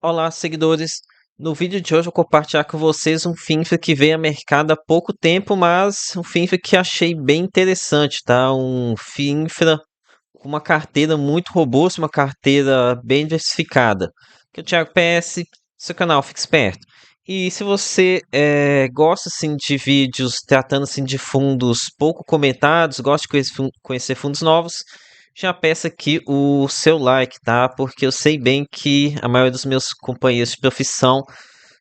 Olá, seguidores. No vídeo de hoje eu vou compartilhar com vocês um FINFA que veio a mercado há pouco tempo, mas um FINFA que achei bem interessante, tá? Um FINFRA com uma carteira muito robusta, uma carteira bem diversificada. Que é o Thiago PS, seu canal Fique Esperto. E se você gosta assim, de vídeos tratando assim, de fundos pouco comentados, gosta de conhecer fundos novos, já peço aqui o seu like, tá? Porque eu sei bem que a maioria dos meus companheiros de profissão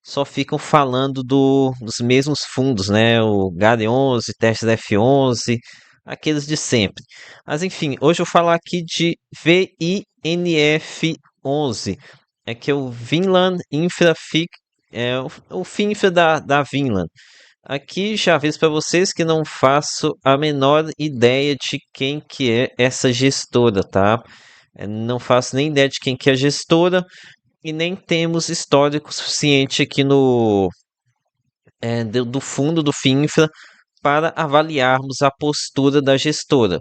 só ficam falando dos mesmos fundos, né? O GAD11, Testes F11, aqueles de sempre. Mas enfim, hoje eu vou falar aqui de VINF11, que é o Vinland Infrafic, o FINFRA da Vinland. Aqui já aviso para vocês que não faço a menor ideia de quem que é essa gestora, tá? Não faço nem ideia de quem que é a gestora e nem temos histórico suficiente aqui do fundo do FINFRA para avaliarmos a postura da gestora.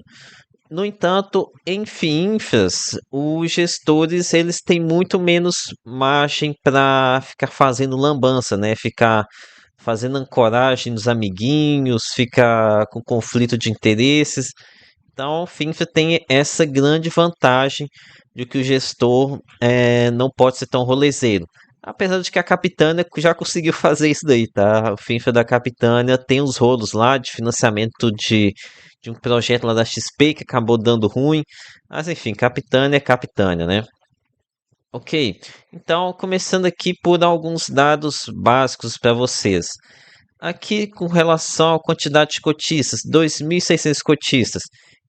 No entanto, em FINFRAs, os gestores eles têm muito menos margem para ficar fazendo lambança, né? Ficar fazendo ancoragem nos amiguinhos, ficar com conflito de interesses. Então, o FINFRA tem essa grande vantagem de que o gestor não pode ser tão rolezeiro. Apesar de que a Capitânia já conseguiu fazer isso daí, tá? O FINFRA da Capitânia tem os rolos lá de financiamento de um projeto lá da XP que acabou dando ruim. Mas enfim, Capitânia é Capitânia, né? Ok, então começando aqui por alguns dados básicos para vocês. Aqui com relação à quantidade de cotistas, 2.600 cotistas.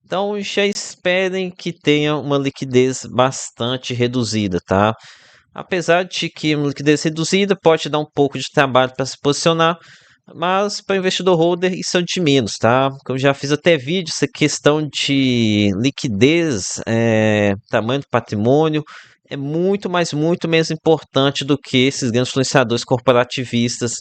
Então já esperem que tenha uma liquidez bastante reduzida, tá? Apesar de que uma liquidez reduzida pode dar um pouco de trabalho para se posicionar, mas para o investidor holder isso é o de menos, tá? Como já fiz até vídeo, essa questão de liquidez, tamanho do patrimônio, é muito, mas muito menos importante do que esses grandes influenciadores corporativistas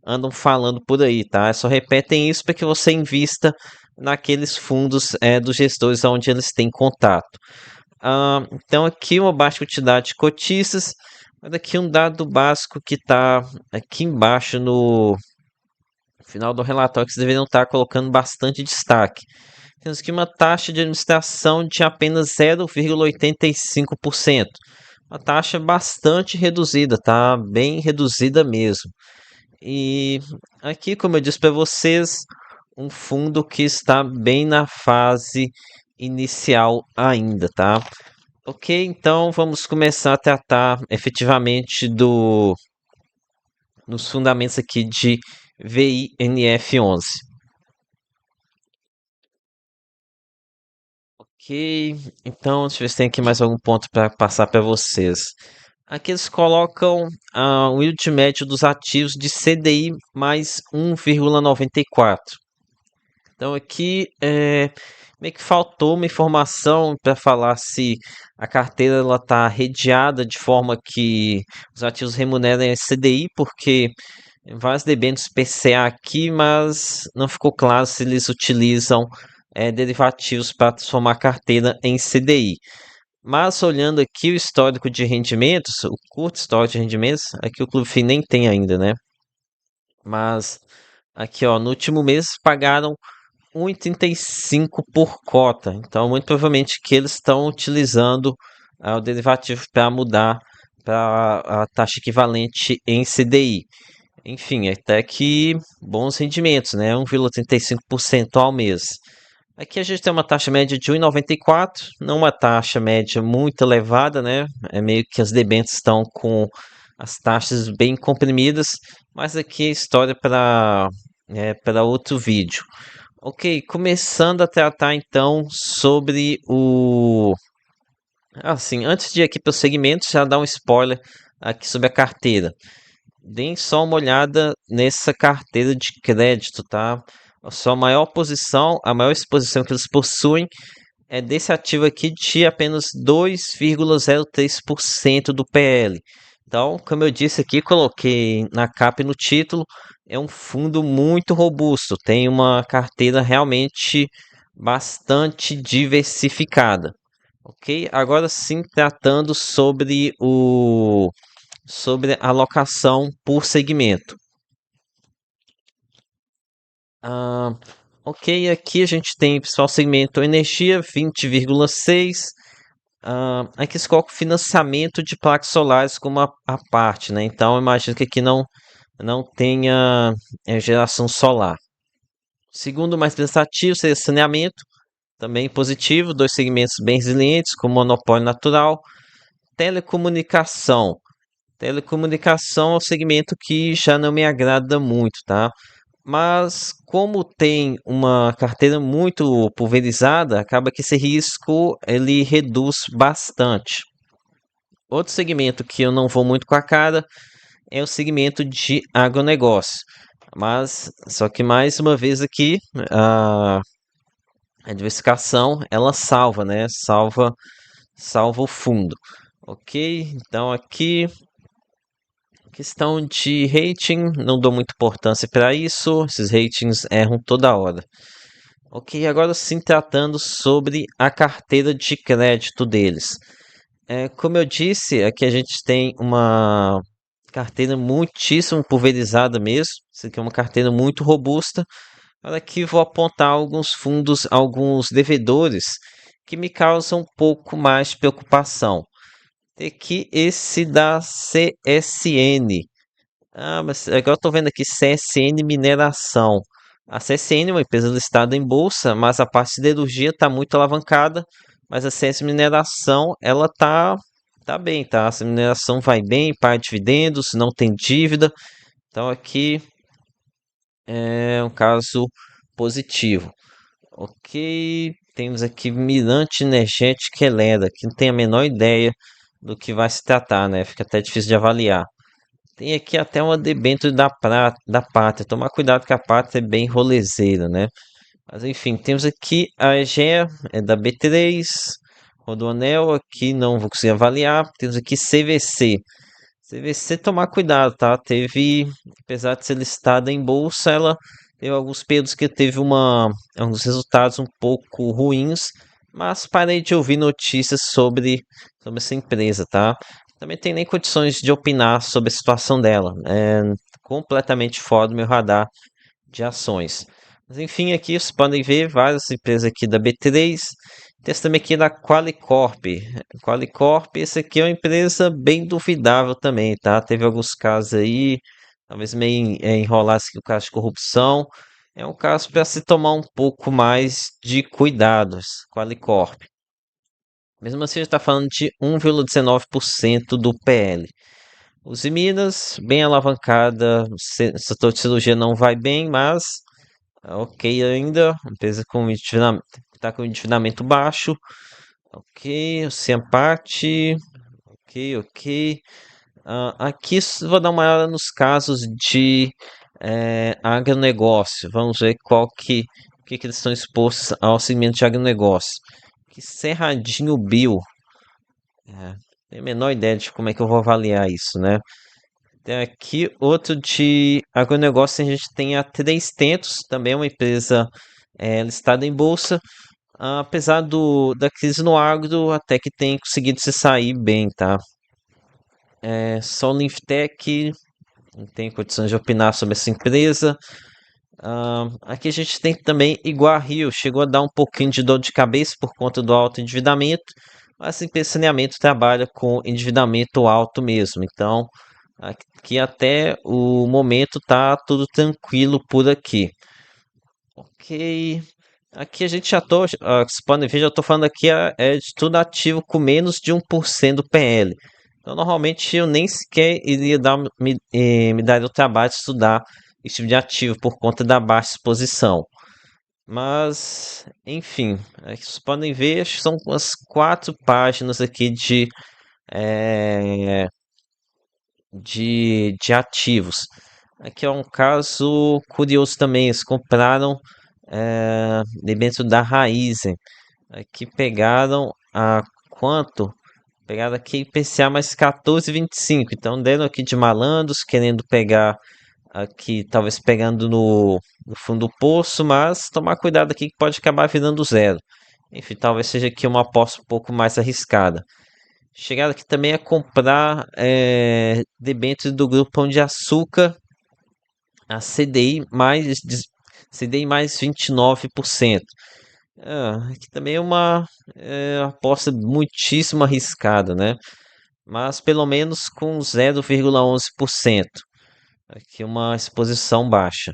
andam falando por aí, tá? Só repetem isso para que você invista naqueles fundos dos gestores onde eles têm contato. Então aqui uma baixa quantidade de cotistas, mas aqui um dado básico que está aqui embaixo no final do relatório que vocês deveriam estar colocando bastante destaque. Temos aqui uma taxa de administração de apenas 0,85%. Uma taxa bastante reduzida, tá? Bem reduzida mesmo. E aqui, como eu disse para vocês, um fundo que está bem na fase inicial ainda, tá? Ok, então vamos começar a tratar efetivamente nos fundamentos aqui de VINF11. Ok, então deixa eu ver se tem aqui mais algum ponto para passar para vocês. Aqui eles colocam o yield médio dos ativos de CDI mais 1,94. Então aqui meio que faltou uma informação para falar se a carteira ela está redeada de forma que os ativos remuneram CDI, porque vários debêntures PCA aqui, mas não ficou claro se eles utilizam derivativos para transformar a carteira em CDI. Mas olhando aqui o histórico de rendimentos, o curto histórico de rendimentos, aqui o Clube FI nem tem ainda, né? Mas aqui ó, no último mês pagaram 1,35 por cota. Então, muito provavelmente que eles estão utilizando o derivativo para mudar para a taxa equivalente em CDI. Enfim, até que bons rendimentos, né? 1,35% ao mês. Aqui a gente tem uma taxa média de 1,94, não uma taxa média muito elevada, né? É meio que as debêntures estão com as taxas bem comprimidas, mas aqui é história para outro vídeo. Ok, começando a tratar então sobre o. Assim, antes de ir aqui para o segmento, já dar um spoiler aqui sobre a carteira. Deem só uma olhada nessa carteira de crédito, tá? A sua maior posição, a maior exposição que eles possuem é desse ativo aqui de apenas 2,03% do PL. Então, como eu disse aqui, coloquei na capa e no título, é um fundo muito robusto, tem uma carteira realmente bastante diversificada. Ok? Agora sim, tratando sobre sobre a alocação por segmento. Ah, ok, aqui a gente tem pessoal segmento energia 20,6. Aqui eles colocam financiamento de placas solares como a parte, né? Então eu imagino que aqui não tenha geração solar. Segundo mais prestativo seria saneamento, também positivo, dois segmentos bem resilientes, com monopólio natural. Telecomunicação. Telecomunicação é um segmento que já não me agrada muito, tá? Mas como tem uma carteira muito pulverizada, acaba que esse risco ele reduz bastante. Outro segmento que eu não vou muito com a cara é o segmento de agronegócio. Mas só que mais uma vez aqui a diversificação ela salva, né? Salva o fundo. Ok, então aqui questão de rating, não dou muita importância para isso. Esses ratings erram toda hora. Ok, agora sim tratando sobre a carteira de crédito deles. Como eu disse, aqui a gente tem uma carteira muitíssimo pulverizada mesmo. Isso aqui é uma carteira muito robusta. Olha aqui vou apontar alguns fundos, alguns devedores que me causam um pouco mais de preocupação. Tem aqui esse da CSN. Mas agora eu tô vendo aqui CSN Mineração. A CSN é uma empresa listada em bolsa, mas a parte de siderurgia está muito alavancada. Mas a CSN Mineração, ela tá bem, tá? Essa mineração vai bem, paga dividendos, não tem dívida. Então aqui é um caso positivo. Ok, temos aqui Mirante Energética Elera, que não tem a menor ideia do que vai se tratar, né? Fica até difícil de avaliar. Tem aqui até uma debênture da Pátria. Tomar cuidado que a Pátria é bem rolezeira, né? Mas enfim, temos aqui a Egea, é da B3. Rodoanel, aqui não vou conseguir avaliar. Temos aqui CVC. CVC, tomar cuidado, tá? Apesar de ser listada em bolsa, ela teve alguns períodos que teve alguns resultados um pouco ruins. Mas parei de ouvir notícias sobre essa empresa, tá? Também tem nem condições de opinar sobre a situação dela. É completamente fora do meu radar de ações. Mas enfim, aqui vocês podem ver várias empresas aqui da B3. Tem essa também aqui da Qualicorp. Qualicorp, essa aqui é uma empresa bem duvidável também, tá? Teve alguns casos aí, talvez meio enrolados aqui o caso de corrupção. É um caso para se tomar um pouco mais de cuidados, Qualicorp. Mesmo assim, a gente está falando de 1,19% do PL. Os Minas, bem alavancada, o setor de cirurgia não vai bem, mas ok ainda, empresa com endividamento, está com endividamento baixo, ok, o Ciamparte, ok. Aqui vou dar uma olhada nos casos de agronegócio, vamos ver o que eles estão expostos ao segmento de agronegócio. Que Cerradinho Bio, tenho a menor ideia de como é que eu vou avaliar isso, né? Tem aqui outro de agronegócio, a gente tem a Três Tentos, também é uma empresa listada em bolsa. Apesar da crise no agro, até que tem conseguido se sair bem, tá? Solinftec, não tem condições de opinar sobre essa empresa. Aqui a gente tem também Iguá Rio, chegou a dar um pouquinho de dor de cabeça por conta do alto endividamento, mas a empresa de saneamento trabalha com endividamento alto mesmo, então aqui até o momento tá tudo tranquilo por aqui. Ok. Aqui a gente já tô, vocês podem ver, já tô falando aqui de tudo ativo com menos de 1% do PL. Então, normalmente eu nem sequer iria me dar o trabalho de estudar esse tipo de ativo por conta da baixa exposição. Mas, enfim, aqui vocês podem ver, acho que são umas 4 páginas aqui eh, de ativos. Aqui é um caso curioso também. Eles compraram dentro da Raizen. Aqui pegaram a quanto? Pegaram aqui IPCA mais 14,25. Então deram aqui de malandros, querendo pegar aqui, talvez pegando no fundo do poço, mas tomar cuidado aqui que pode acabar virando zero. Enfim, talvez seja aqui uma aposta um pouco mais arriscada. Chegaram aqui também a comprar debêntures do Grupo Pão de Açúcar, a CDI mais 29%. Aqui também é uma aposta muitíssimo arriscada, né? Mas pelo menos com 0,11%. Aqui uma exposição baixa.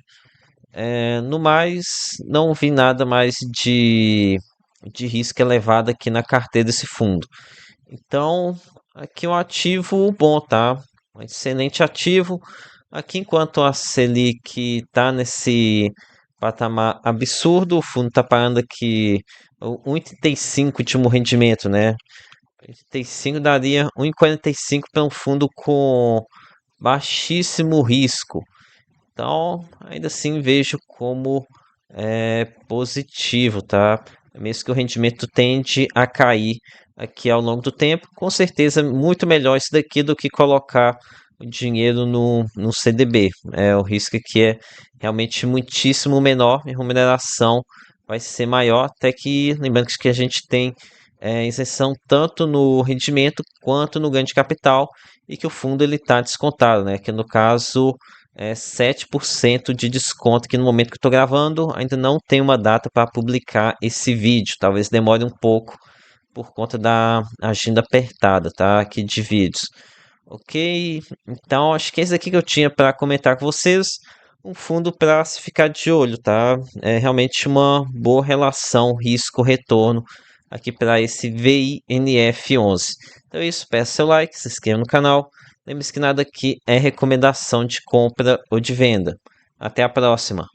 No mais, não vi nada mais de risco elevado aqui na carteira desse fundo. Então, aqui um ativo bom, tá? Um excelente ativo. Aqui, enquanto a Selic está nesse patamar absurdo, o fundo está pagando aqui o 1,85 último rendimento, né? 1,85 daria 1,45 para um fundo com baixíssimo risco. Então, ainda assim vejo como positivo, tá? Mesmo que o rendimento tende a cair aqui ao longo do tempo, com certeza muito melhor isso daqui do que colocar o dinheiro no CDB. O risco aqui é realmente muitíssimo menor e a remuneração vai ser maior, até que, lembrando que a gente tem isenção tanto no rendimento quanto no ganho de capital e que o fundo ele está descontado, né? Que no caso 7% de desconto aqui no momento que eu estou gravando. Ainda não tem uma data para publicar esse vídeo. Talvez demore um pouco por conta da agenda apertada, tá? Aqui de vídeos. Ok? Então acho que é isso aqui que eu tinha para comentar com vocês. Um fundo para se ficar de olho, tá? É realmente uma boa relação risco-retorno aqui para esse VINF11. Então é isso, peça seu like, se inscreva no canal. Lembre-se que nada aqui é recomendação de compra ou de venda. Até a próxima!